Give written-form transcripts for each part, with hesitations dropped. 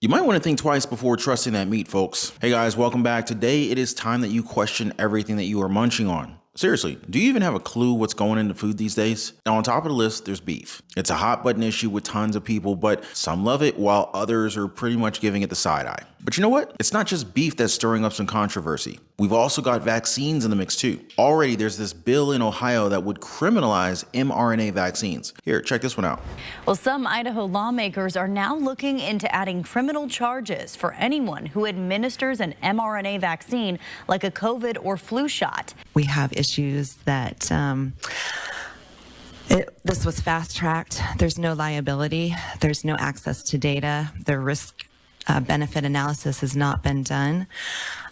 You might want to think twice before trusting that meat, folks. Hey guys, welcome back. Today it is time that you question everything that you are munching on. Seriously, do you even have a clue what's going into food these days? Now on top of the list, there's beef. It's a hot button issue with tons of people, but some love it while others are pretty much giving it the side eye. But you know what? It's not just beef that's stirring up some controversy. We've also got vaccines in the mix too. Already there's this bill in Ohio that would criminalize mRNA vaccines. Here, check this one out. Well, some Idaho lawmakers are now looking into adding criminal charges for anyone who administers an mRNA vaccine like a COVID or flu shot. We have issues that this was fast-tracked. There's no liability. There's no access to data. The risk benefit analysis has not been done.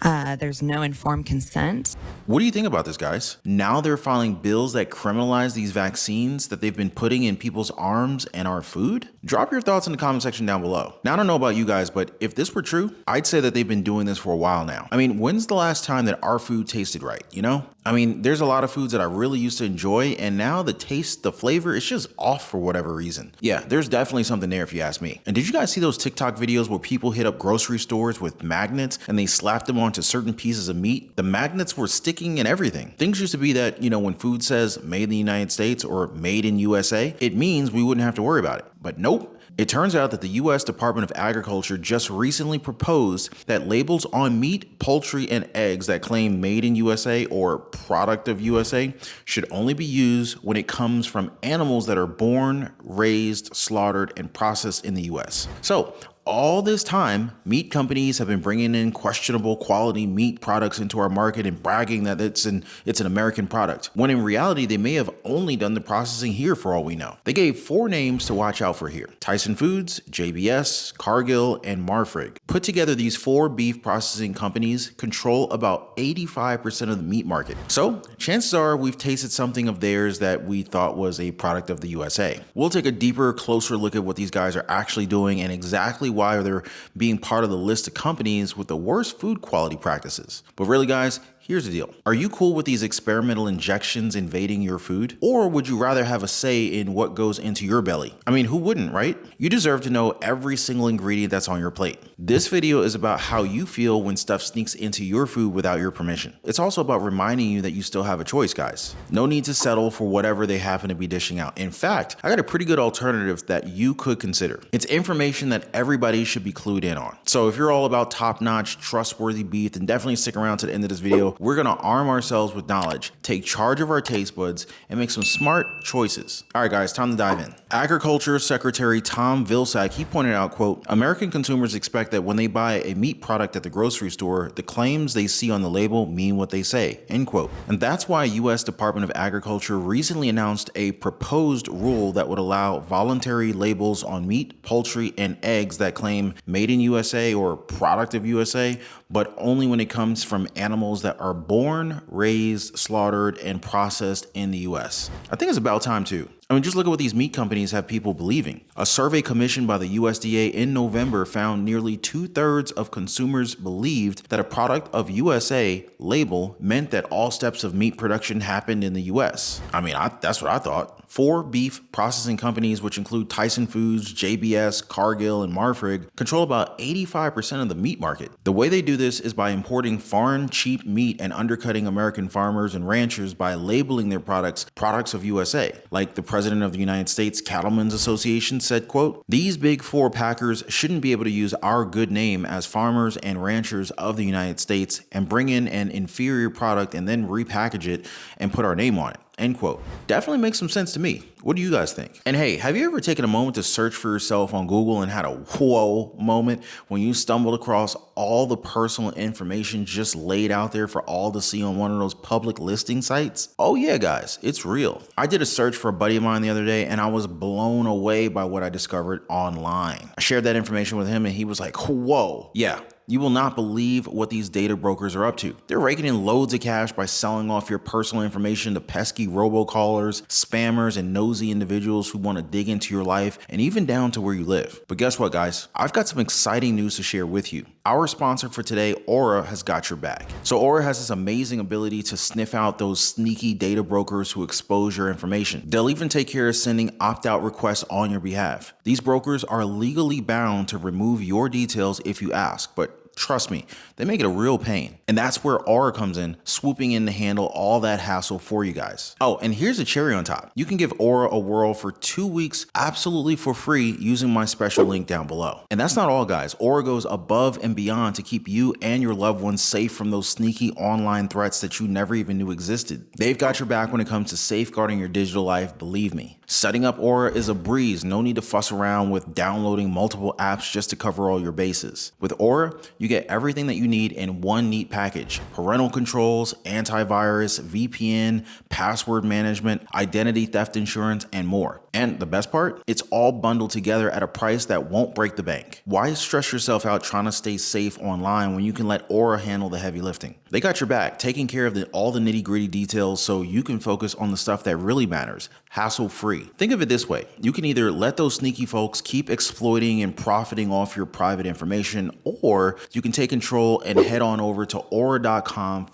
There's no informed consent. What do you think about this, guys? Now they're filing bills that criminalize these vaccines that they've been putting in people's arms and our food? Drop your thoughts in the comment section down below. Now, I don't know about you guys, but if this were true, I'd say that they've been doing this for a while now. I mean, when's the last time that our food tasted right, you know? I mean, there's a lot of foods that I really used to enjoy, and now the taste, the flavor, it's just off for whatever reason. Yeah, there's definitely something there if you ask me. And did you guys see those TikTok videos where people hit up grocery stores with magnets and they slapped them onto certain pieces of meat? The magnets were sticking and everything. Things used to be that, you know, when food says made in the United States or made in USA, it means we wouldn't have to worry about it. But nope. It turns out that the U.S. Department of Agriculture just recently proposed that labels on meat, poultry, and eggs that claim made in USA or product of USA should only be used when it comes from animals that are born, raised, slaughtered, and processed in the U.S. So, all this time, meat companies have been bringing in questionable quality meat products into our market and bragging that it's an American product, when in reality, they may have only done the processing here for all we know. They gave 4 names to watch out for here: Tyson Foods, JBS, Cargill, and Marfrig. Put together, these 4 beef processing companies control about 85% of the meat market. So, chances are we've tasted something of theirs that we thought was a product of the USA. We'll take a deeper, closer look at what these guys are actually doing and exactly why they're being part of the list of companies with the worst food quality practices. But really, guys, here's the deal. Are you cool with these experimental injections invading your food? Or would you rather have a say in what goes into your belly? I mean, who wouldn't, right? You deserve to know every single ingredient that's on your plate. This video is about how you feel when stuff sneaks into your food without your permission. It's also about reminding you that you still have a choice, guys. No need to settle for whatever they happen to be dishing out. In fact, I got a pretty good alternative that you could consider. It's information that everybody should be clued in on. So if you're all about top-notch, trustworthy beef, then definitely stick around to the end of this video. We're gonna arm ourselves with knowledge, take charge of our taste buds, and make some smart choices. All right, guys, time to dive in. Agriculture Secretary Tom Vilsack, he pointed out, quote, American consumers expect that when they buy a meat product at the grocery store, the claims they see on the label mean what they say, end quote. And that's why U.S. Department of Agriculture recently announced a proposed rule that would allow voluntary labels on meat, poultry, and eggs that claim made in USA or product of USA, but only when it comes from animals that are born, raised, slaughtered, and processed in the US. I think it's about time too. I mean, just look at what these meat companies have people believing. A survey commissioned by the USDA in November found nearly 2/3 of consumers believed that a product of USA label meant that all steps of meat production happened in the US. I mean, that's what I thought. 4 beef processing companies, which include Tyson Foods, JBS, Cargill, and Marfrig, control about 85% of the meat market. The way they do this is by importing foreign cheap meat and undercutting American farmers and ranchers by labeling their products of USA. Like the President of the United States Cattlemen's Association said, quote, these big 4 packers shouldn't be able to use our good name as farmers and ranchers of the United States and bring in an inferior product and then repackage it and put our name on it. End quote. Definitely makes some sense to me. What do you guys think? And hey, have you ever taken a moment to search for yourself on Google and had a whoa moment when you stumbled across all the personal information just laid out there for all to see on one of those public listing sites? Oh yeah, guys, it's real. I did a search for a buddy of mine the other day and I was blown away by what I discovered online. I shared that information with him and he was like, whoa. Yeah, You will not believe what these data brokers are up to. They're raking in loads of cash by selling off your personal information to pesky robocallers, spammers, and nosy individuals who want to dig into your life and even down to where you live. But guess what, guys? I've got some exciting news to share with you. Our sponsor for today, Aura, has got your back. So Aura has this amazing ability to sniff out those sneaky data brokers who expose your information. They'll even take care of sending opt-out requests on your behalf. These brokers are legally bound to remove your details if you ask, but trust me, they make it a real pain. And that's where Aura comes in, swooping in to handle all that hassle for you guys. Oh, and here's a cherry on top. You can give Aura a whirl for 2 weeks absolutely for free using my special link down below. And that's not all, guys. Aura goes above and beyond to keep you and your loved ones safe from those sneaky online threats that you never even knew existed. They've got your back when it comes to safeguarding your digital life, believe me. Setting up Aura is a breeze. No need to fuss around with downloading multiple apps just to cover all your bases. With Aura, you get everything that you need in one neat package: parental controls, antivirus, VPN, password management, identity theft insurance, and more. And the best part? It's all bundled together at a price that won't break the bank. Why stress yourself out trying to stay safe online when you can let Aura handle the heavy lifting? They got your back, taking care of all the nitty-gritty details so you can focus on the stuff that really matters, hassle-free. Think of it this way. You can either let those sneaky folks keep exploiting and profiting off your private information, or you can take control and head on over to aura.com/Ron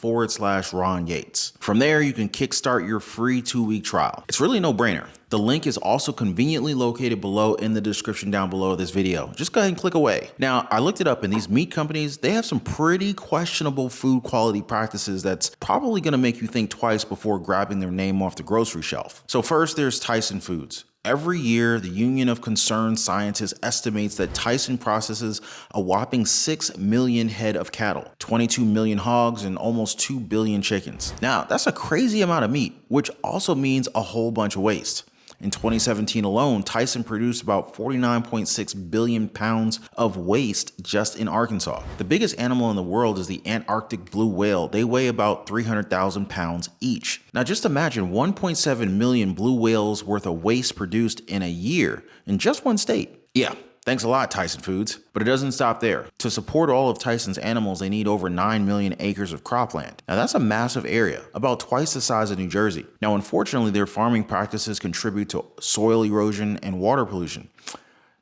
Yates. From there, you can kickstart your free 2-week trial. It's really a no-brainer. The link is also conveniently located below in the description down below this video. Just go ahead and click away. Now, I looked it up, and these meat companies, they have some pretty questionable food quality practices that's probably gonna make you think twice before grabbing their name off the grocery shelf. So first, there's Tyson Foods. Every year, the Union of Concerned Scientists estimates that Tyson processes a whopping 6 million head of cattle, 22 million hogs, and almost 2 billion chickens. Now, that's a crazy amount of meat, which also means a whole bunch of waste. In 2017 alone, Tyson produced about 49.6 billion pounds of waste just in Arkansas. The biggest animal in the world is the Antarctic blue whale. They weigh about 300,000 pounds each. Now just imagine 1.7 million blue whales worth of waste produced in a year in just one state. Yeah. Thanks a lot, Tyson Foods. But it doesn't stop there. To support all of Tyson's animals, they need over 9 million acres of cropland. Now that's a massive area, about twice the size of New Jersey. Now, unfortunately, their farming practices contribute to soil erosion and water pollution.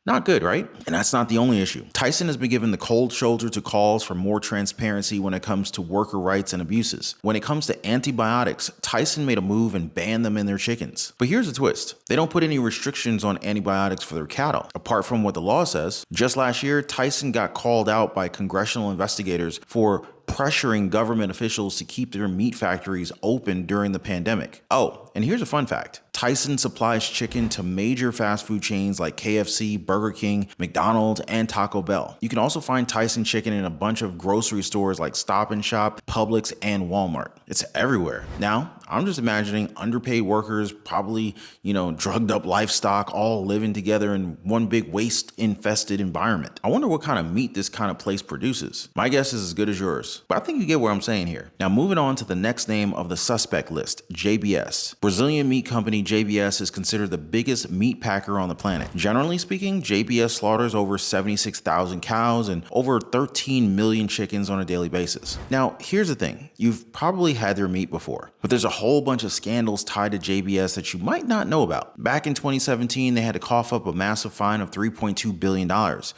Not good, right? And that's not the only issue. Tyson has been given the cold shoulder to calls for more transparency when it comes to worker rights and abuses. When it comes to antibiotics, Tyson made a move and banned them in their chickens. But here's the twist. They don't put any restrictions on antibiotics for their cattle, apart from what the law says. Just last year, Tyson got called out by congressional investigators for pressuring government officials to keep their meat factories open during the pandemic. Oh, and here's a fun fact. Tyson supplies chicken to major fast food chains like KFC, Burger King, McDonald's, and Taco Bell. You can also find Tyson chicken in a bunch of grocery stores like Stop & Shop, Publix, and Walmart. It's everywhere. Now, I'm just imagining underpaid workers, probably, drugged up livestock, all living together in one big waste-infested environment. I wonder what kind of meat this kind of place produces. My guess is as good as yours, but I think you get what I'm saying here. Now, moving on to the next name of the suspect list, JBS. Brazilian meat company JBS is considered the biggest meat packer on the planet. Generally speaking, JBS slaughters over 76,000 cows and over 13 million chickens on a daily basis. Now, here's the thing. You've probably had their meat before, but there's a whole bunch of scandals tied to JBS that you might not know about. Back in 2017, they had to cough up a massive fine of $3.2 billion.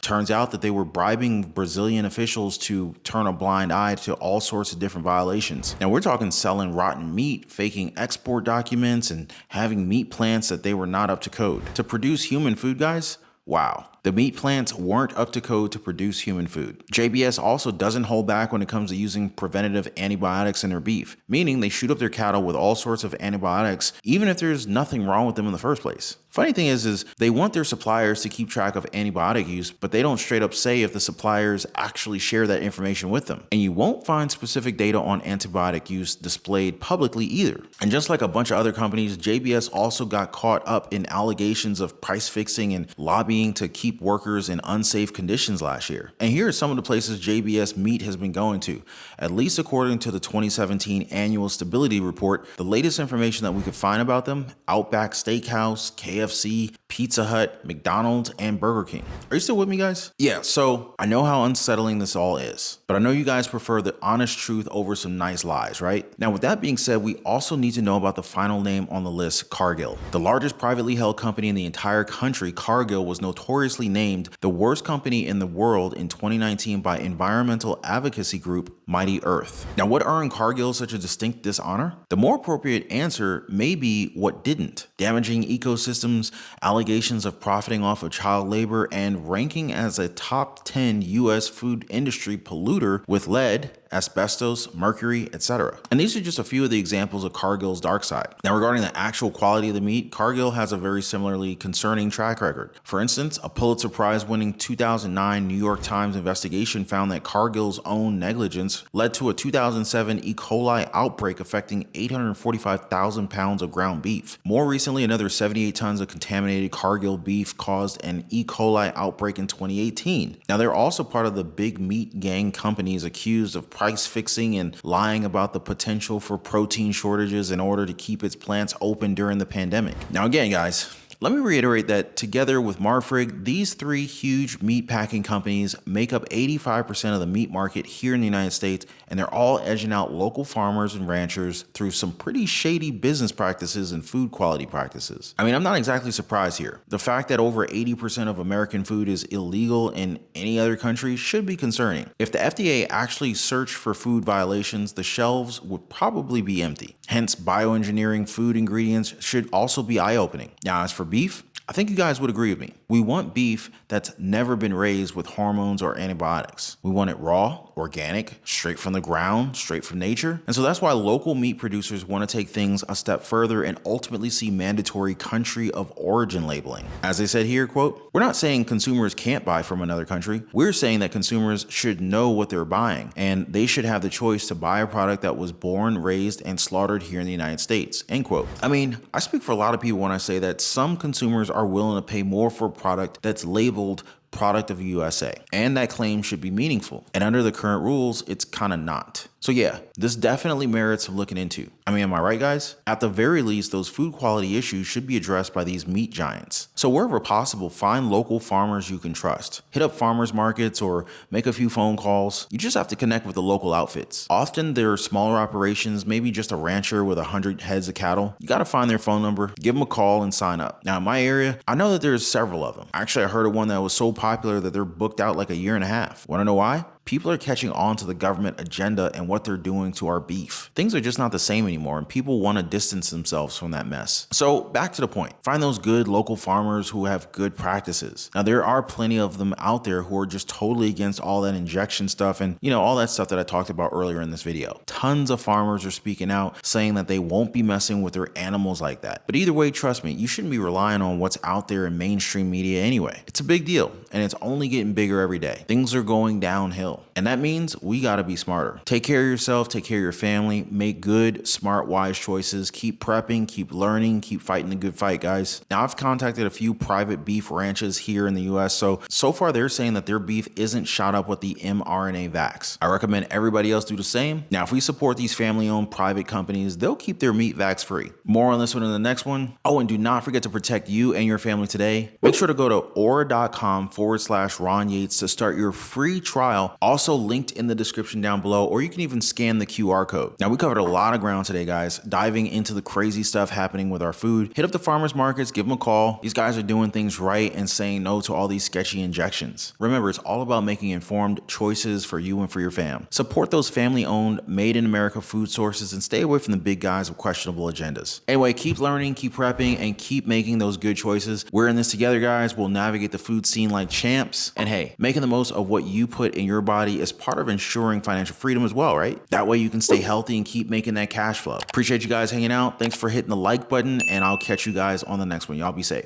Turns out that they were bribing Brazilian officials to turn a blind eye to all sorts of different violations. Now, we're talking selling rotten meat, faking export documents, and having meat plants that they were not up to code. To produce human food, guys? Wow. The meat plants weren't up to code to produce human food. JBS also doesn't hold back when it comes to using preventative antibiotics in their beef, meaning they shoot up their cattle with all sorts of antibiotics, even if there's nothing wrong with them in the first place. Funny thing is they want their suppliers to keep track of antibiotic use, but they don't straight up say if the suppliers actually share that information with them. And you won't find specific data on antibiotic use displayed publicly either. And just like a bunch of other companies, JBS also got caught up in allegations of price fixing and lobbying to keep keep workers in unsafe conditions last year. And here are some of the places JBS Meat has been going to, at least according to the 2017 Annual Stability Report. The latest information that we could find about them: Outback Steakhouse, KFC, Pizza Hut, McDonald's, and Burger King. Are you still with me, guys? Yeah, so I know how unsettling this all is, but I know you guys prefer the honest truth over some nice lies, right? Now, with that being said, we also need to know about the final name on the list, Cargill. The largest privately held company in the entire country, Cargill was notoriously named the worst company in the world in 2019 by environmental advocacy group Mighty Earth. Now, what earned Cargill such a distinct dishonor? The more appropriate answer may be what didn't. Damaging ecosystems, allegations of profiting off of child labor, and ranking as a top 10 US food industry polluter with lead, asbestos, mercury, etc. And these are just a few of the examples of Cargill's dark side. Now, regarding the actual quality of the meat, Cargill has a very similarly concerning track record. For instance, a Pulitzer Prize-winning 2009 New York Times investigation found that Cargill's own negligence led to a 2007 E. coli outbreak affecting 845,000 pounds of ground beef. More recently, another 78 tons of contaminated Cargill beef caused an E. coli outbreak in 2018. Now, they're also part of the big meat gang companies accused of price fixing and lying about the potential for protein shortages in order to keep its plants open during the pandemic. Now, again, guys, let me reiterate that together with Marfrig, these three huge meat packing companies make up 85% of the meat market here in the United States, and they're all edging out local farmers and ranchers through some pretty shady business practices and food quality practices. I mean, I'm not exactly surprised here. The fact that over 80% of American food is illegal in any other country should be concerning. If the FDA actually searched for food violations, the shelves would probably be empty. Hence, bioengineering food ingredients should also be eye-opening. Now, as for beef, I think you guys would agree with me. We want beef that's never been raised with hormones or antibiotics. We want it raw, organic, straight from the ground, straight from nature. And so that's why local meat producers want to take things a step further and ultimately see mandatory country of origin labeling. As they said here, quote, "We're not saying consumers can't buy from another country. We're saying that consumers should know what they're buying, and they should have the choice to buy a product that was born, raised, and slaughtered here in the United States," end quote. I mean, I speak for a lot of people when I say that some consumers are willing to pay more for a product that's labeled product of USA, and that claim should be meaningful. And under the current rules, it's kind of not. So yeah, this definitely merits some looking into. I mean, am I right, guys? At the very least, those food quality issues should be addressed by these meat giants. So wherever possible, find local farmers you can trust. Hit up farmers markets or make a few phone calls. You just have to connect with the local outfits. Often they're smaller operations, maybe just a rancher with 100 heads of cattle. You gotta find their phone number, give them a call, and sign up. Now, in my area, I know that there's several of them. Actually, I heard of one that was so popular that they're booked out like a year and a half. Wanna know why? People are catching on to the government agenda and what they're doing to our beef. Things are just not the same anymore, and people want to distance themselves from that mess. So back to the point. Find those good local farmers who have good practices. Now, there are plenty of them out there who are just totally against all that injection stuff and, all that stuff that I talked about earlier in this video. Tons of farmers are speaking out saying that they won't be messing with their animals like that. But either way, trust me, you shouldn't be relying on what's out there in mainstream media anyway. It's a big deal, and it's only getting bigger every day. Things are going downhill. And that means we got to be smarter. Take care of yourself, take care of your family, make good, smart, wise choices. Keep prepping, keep learning, keep fighting the good fight, guys. Now, I've contacted a few private beef ranches here in the US. So far, they're saying that their beef isn't shot up with the mRNA vax. I recommend everybody else do the same. Now, if we support these family-owned private companies, they'll keep their meat vax free. More on this one in the next one. Oh, and do not forget to protect you and your family today. Make sure to go to aura.com/Ron Yates to start your free trial. Also linked in the description down below, or you can even scan the QR code. Now, we covered a lot of ground today, guys, diving into the crazy stuff happening with our food. Hit up the farmers markets, give them a call. These guys are doing things right and saying no to all these sketchy injections. Remember, it's all about making informed choices for you and for your fam. Support those family-owned, made-in-America food sources and stay away from the big guys with questionable agendas. Anyway, keep learning, keep prepping, and keep making those good choices. We're in this together, guys. We'll navigate the food scene like champs. And hey, making the most of what you put in your body is part of ensuring financial freedom as well, right? That way you can stay healthy and keep making that cash flow. Appreciate you guys hanging out. Thanks for hitting the like button, and I'll catch you guys on the next one. Y'all be safe.